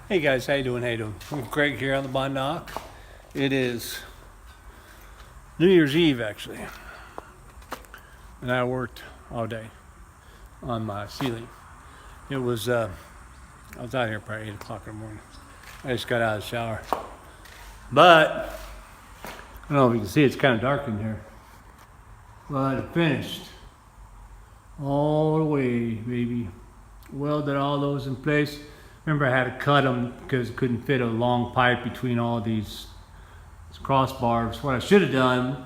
Hey guys, how you doing? How you doing? I'm Craig here on the Bond Knock. It is New Year's Eve actually, and I worked all day on my ceiling. It was I was out here probably 8 o'clock in the morning. I just got out of the shower, but I don't know if you can see. It's kind of dark in here, but it finished all the way, baby. Welded all those in place. Remember, I had to cut them because it couldn't fit a long pipe between all these crossbars. What I should have done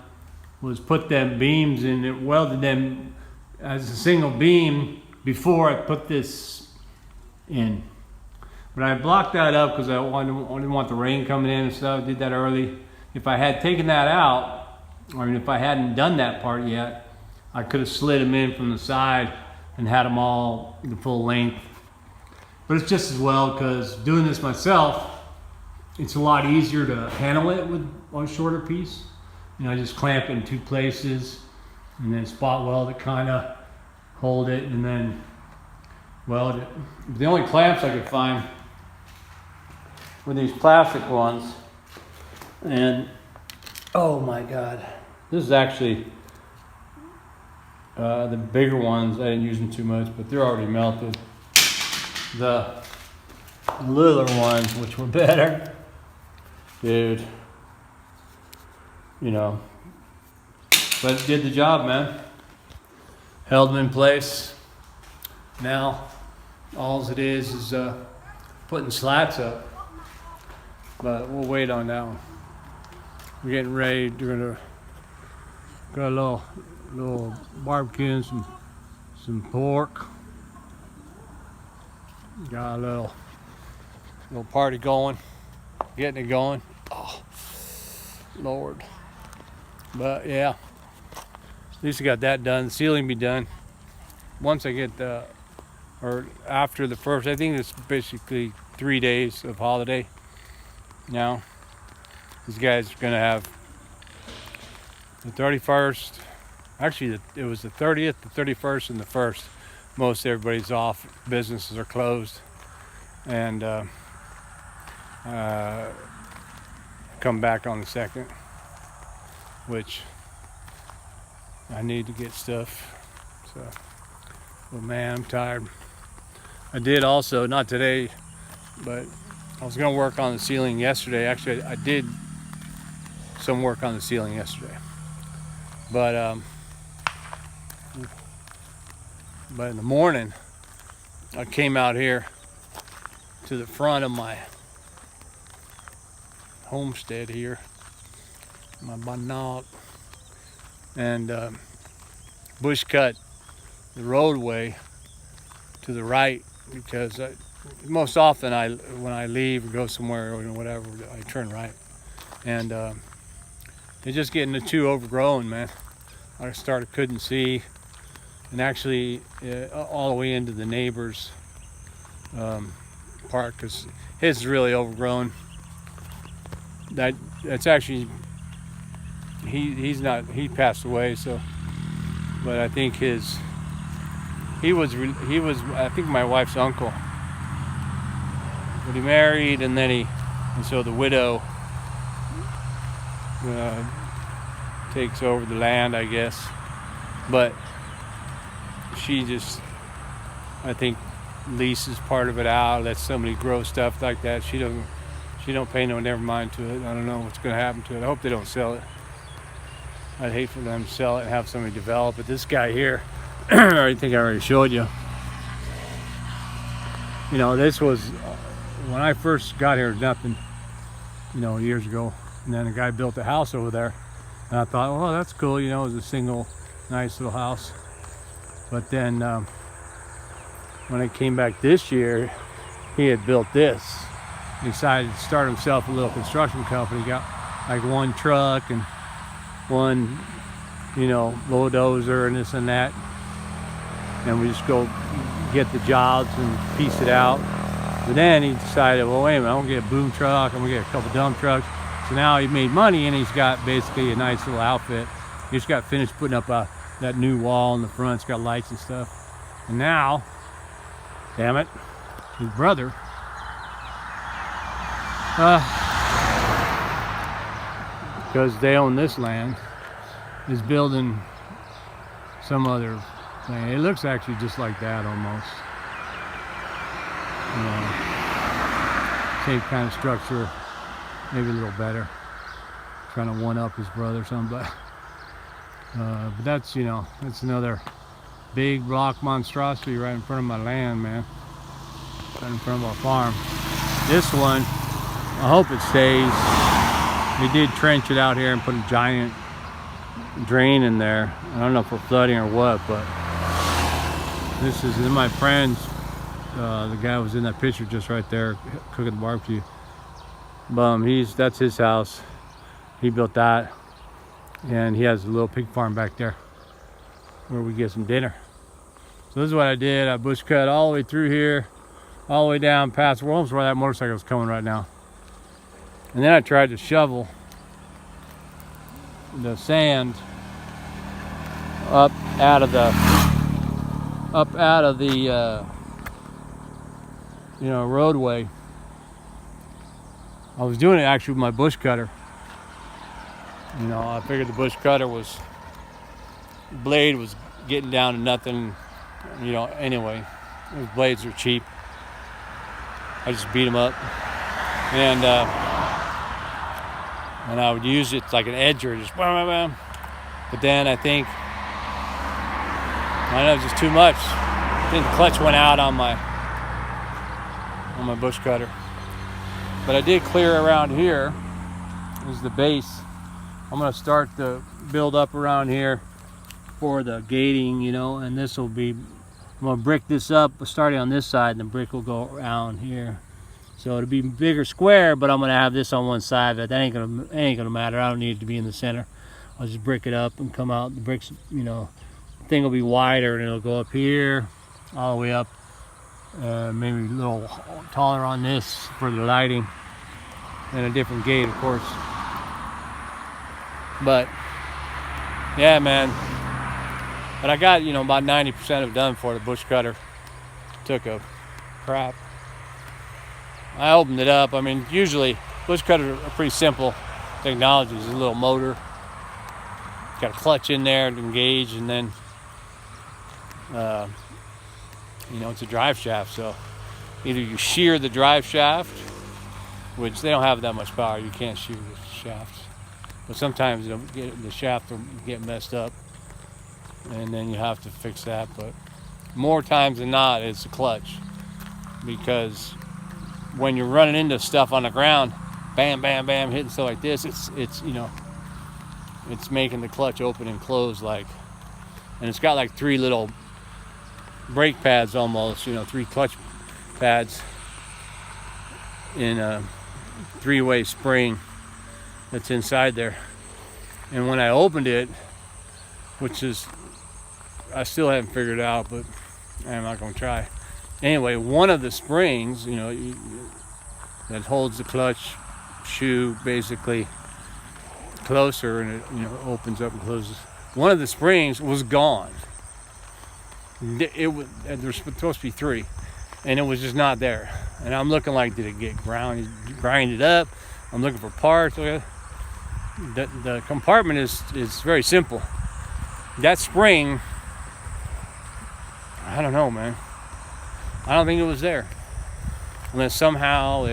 was put them beams in it, welded them as a single beam before I put this in. But I blocked that up because I didn't want the rain coming in and stuff. I did that early. If I had taken that out, or if I hadn't done that part yet, I could have slid them in from the side and had them all the full length. But it's just as well because doing this myself, it's a lot easier to handle it with a shorter piece. You know, I just clamp it in 2 places and then spot weld it, kind of hold it, and then weld it. The only clamps I could find were these plastic ones. And oh my God, this is actually the bigger ones. I didn't use them too much, but they're already melted. The littler ones, which were better, dude, you know, but it did the job, man. Held them in place. Now all it is putting slats up, but we'll wait on that one. We're getting ready. We're got a little barbecue and some pork. Got a little party going, getting it going. Oh, Lord. But yeah, at least I got that done. The ceiling be done. Once I get or after the first, I think it's basically 3 days of holiday now. These guys are gonna have the 31st. Actually, it was the 30th, the 31st, and the 1st. Most everybody's off, businesses are closed, and come back on the 2nd, which I need to get stuff. So, well, man, I'm tired. I did also, not today, but I was gonna work on the ceiling yesterday. Actually, I did some work on the ceiling yesterday, but in the morning, I came out here to the front of my homestead here, my banal, and bush cut the roadway to the right because most often when I leave or go somewhere or whatever, I turn right, and it's just getting too overgrown, man. I couldn't see. And actually, all the way into the neighbor's part, because his is really overgrown. That's actually he passed away. So, but I think he was I think my wife's uncle. But he married, and so the widow takes over the land, I guess. But she just, I think, leases part of it out, lets somebody grow stuff like that. She don't pay no never mind to it. I don't know what's going to happen to it. I hope they don't sell it. I'd hate for them to sell it and have somebody develop it. This guy here, I think I already showed you. You know, this was, when I first got here, nothing, you know, years ago. And then a guy built a house over there. And I thought, well, that's cool. You know, it was a single, nice little house. But then when I came back this year, he had built this. He decided to start himself a little construction company. Got like 1 truck and 1, you know, bulldozer and this and that. And we just go get the jobs and piece it out. But then he decided, well, wait a minute, I'm gonna get a boom truck, I'm gonna get a couple dump trucks. So now he made money and he's got basically a nice little outfit. He just got finished putting up that new wall in the front. It's got lights and stuff. And now, damn it, his brother Because they own this land, is building some other thing. It looks actually just like that almost. Same kind of structure, maybe a little better. Trying to one up his brother or something, but that's, that's another big block monstrosity right in front of my land, man. Right in front of our farm. This one, I hope it stays. They did trench it out here and put a giant drain in there. I don't know if we're flooding or what, but this is my friend's. The guy was in that picture just right there cooking the barbecue. That's his house. He built that, and he has a little pig farm back there where we get some dinner. So this is what I did. I bush cut all the way through here, all the way down past where that motorcycle is coming right now. And then I tried to shovel the sand up out of the roadway. I was doing it actually with my bush cutter. I figured the bush cutter blade was getting down to nothing. Anyway, those blades are cheap. I just beat them up, and I would use it like an edger, just bam, bam, bam. But then I think, I don't know, it was just too much. Then the clutch went out on my bush cutter. But I did clear around here. This is the base. I'm gonna start to build up around here for the gating, and this will be, I'm gonna brick this up starting on this side, and the brick will go around here. So it'll be bigger square, but I'm gonna have this on one side. But that ain't gonna matter. I don't need it to be in the center. I'll just brick it up and come out. The bricks, the thing will be wider, and it'll go up here, all the way up. Maybe a little taller on this for the lighting, and a different gate, of course. But yeah, man. But I got about 90% of it done for the bush cutter. Took a crap. I opened it up. I mean, usually bush cutters are pretty simple technology. There's a little motor, got a clutch in there to engage, and then it's a drive shaft. So either you shear the drive shaft, which they don't have that much power. You can't shear the shaft, but sometimes the shaft will get messed up, and then you have to fix that. But more times than not, it's the clutch, because when you're running into stuff on the ground, bam, bam, bam, hitting stuff like this, it's making the clutch open and close, and it's got like 3 little brake pads almost, 3 clutch pads in a 3-way spring that's inside there. And when I opened it, which is, I still haven't figured it out, but I'm not going to try. Anyway, one of the springs, that holds the clutch shoe basically closer, and it, opens up and closes. One of the springs was gone. There's supposed to be 3, and it was just not there. And I'm looking like, did it get grinded up? I'm looking for parts. The compartment is very simple. That spring, I don't know, man. I don't think it was there. Unless somehow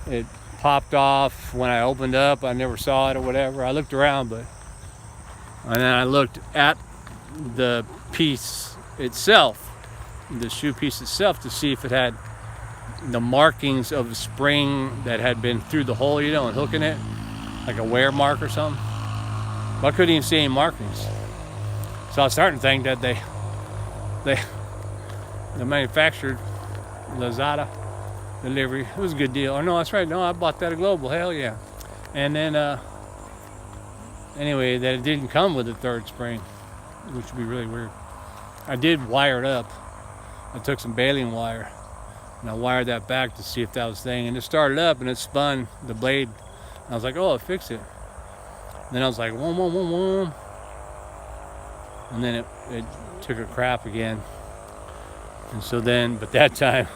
it popped off when I opened up. I never saw it or whatever. I looked around, and then I looked at the piece itself, the shoe piece itself, to see if it had the markings of the spring that had been through the hole, and hooking it, like a wear mark or something. But I couldn't even see any markings. So I was starting to think that they manufactured Lazada delivery. It was a good deal. Oh no, that's right. No, I bought that at Global. Hell yeah. And then anyway, that it didn't come with a 3rd spring, which would be really weird. I did wire it up. I took some baling wire and I wired that back to see if that was the thing, and it started up and it spun the blade. I was like, oh, it fixed it. And then I was like, whoom, whoom, whoom, whoom. And then it took a crap again. And so then, but that time,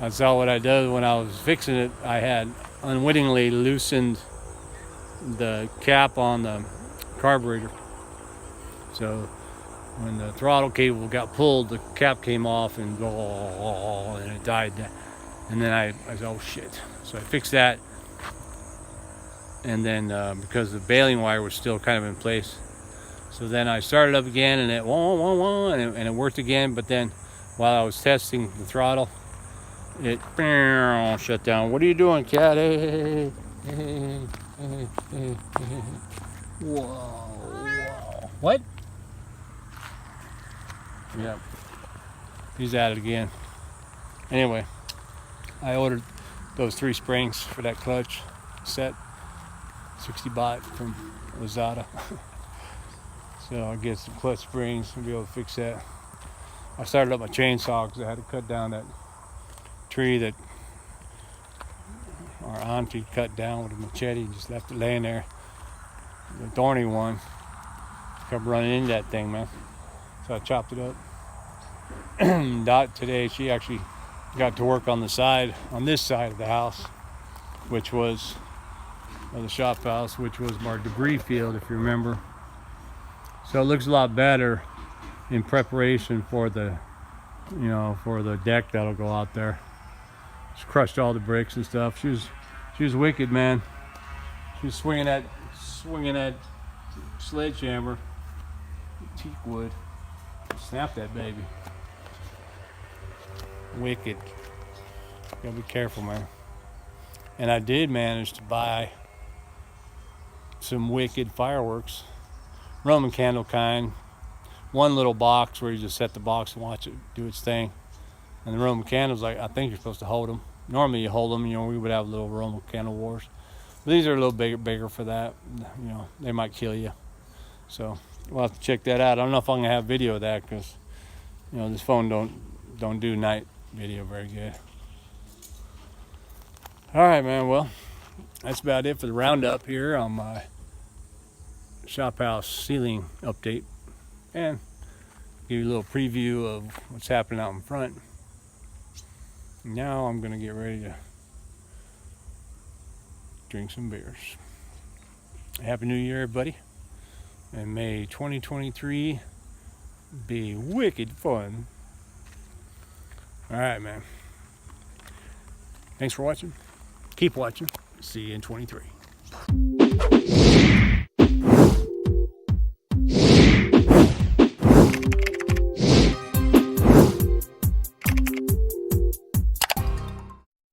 I saw what I did when I was fixing it. I had unwittingly loosened the cap on the carburetor. So when the throttle cable got pulled, the cap came off and it died. And then I said, oh shit. So I fixed that. And then because the baling wire was still kind of in place, so then I started up again, and it and it worked again. But then while I was testing the throttle, it shut down. What are you doing, cat? Hey. Whoa. What? Yeah. He's at it again. Anyway, I ordered those 3 springs for that clutch set. 60 baht from Lazada. So I'll get some clutch springs and be able to fix that. I started up my chainsaw because I had to cut down that tree that our auntie cut down with a machete and just left it laying there. The thorny one kept running into that thing, man. So I chopped it up. Dot today, she actually got to work on this side of the house, which was of the shop house, which was our debris field, if you remember. So it looks a lot better in preparation for the, for the deck that'll go out there. She crushed all the bricks and stuff. She was wicked, man. She was swinging that sledgehammer, teak wood, snap that baby. Wicked. Gotta be careful, man. And I did manage to buy some wicked fireworks, Roman candle kind. One little box where you just set the box and watch it do its thing. And the Roman candles, I think you're supposed to hold them. Normally you hold them, we would have little Roman candle wars. But these are a little bigger for that. They might kill you. So we'll have to check that out. I don't know if I'm gonna have video of that because, this phone don't do night video very good. All right, man. Well, that's about it for the roundup here on my shop house ceiling update, and give you a little preview of what's happening out in front. Now I'm gonna get ready to drink some beers. Happy New Year, everybody, and may 2023 be wicked fun. All right, man. Thanks for watching. Keep watching. See you in 23.